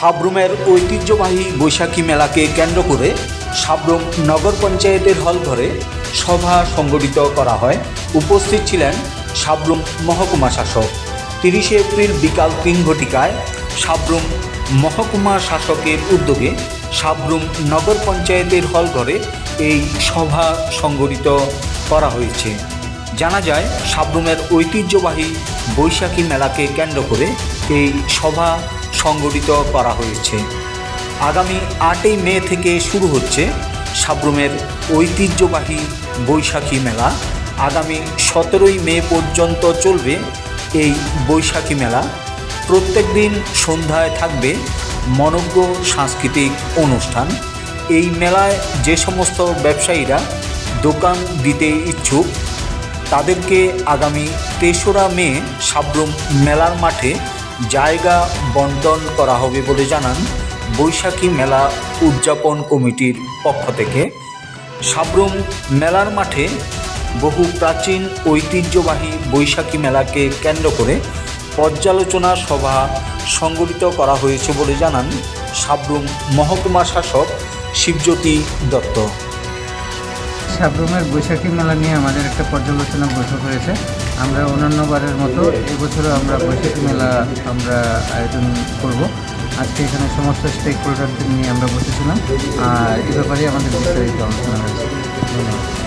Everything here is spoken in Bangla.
সাব্রুমের ঐতিহ্যবাহী বৈশাখী মেলাকে কেন্দ্র করে সাব্রুম নগর পঞ্চায়েতের হলঘরে সভা সংগঠিত করা হয়। উপস্থিত ছিলেন সাব্রুম মহকুমা শাসক। 30 এপ্রিল বিকাল 3 ঘটিকায় সাব্রুম মহকুমা শাসকের উদ্যোগে সাব্রুম নগর পঞ্চায়েতের হলঘরে এই সভা সংগঠিত করা হয়েছে। জানা যায়, সাব্রুমের ঐতিহ্যবাহী বৈশাখী মেলাকে কেন্দ্র করে এই সভা সংগঠিত করা হয়েছে। আগামী 8 মে থেকে শুরু হচ্ছে সাব্রুমের ঐতিহ্যবাহী বৈশাখী মেলা। আগামী 17 মে পর্যন্ত চলবে এই বৈশাখী মেলা। প্রত্যেক দিন সন্ধ্যায় থাকবে মনোজ্ঞ সাংস্কৃতিক অনুষ্ঠান। এই মেলায় যে সমস্ত ব্যবসায়ীরা দোকান দিতে ইচ্ছুক তাদেরকে আগামী 3রা মে সাব্রুম মেলার মাঠে জায়গা বন্টন করা হবে বলে জানান বৈশাখী মেলা উদযাপন কমিটির পক্ষ থেকে। সাব্রুম মেলার মাঠে বহু প্রাচীন ঐতিহ্যবাহী বৈশাখী মেলাকে কেন্দ্র করে পর্যালোচনা সভা সংগঠিত করা হয়েছে বলে জানান সাব্রুম মহকুমা শাসক শিবজ্যোতি দত্ত। সাব্রুমের বৈশাখী মেলা নিয়ে আমাদের একটা পর্যালোচনা বৈঠক হয়েছে। আমরা অন্যান্যবারের মতো এবছরও আমরা বৈশাখী মেলা আয়োজন করব। আজকে এখানে সমস্ত স্টেক হোল্ডারদের নিয়ে আমরা বসেছিলাম আর এ ব্যাপারে আমাদের বিস্তারিত আলোচনা হয়েছে। ধন্যবাদ।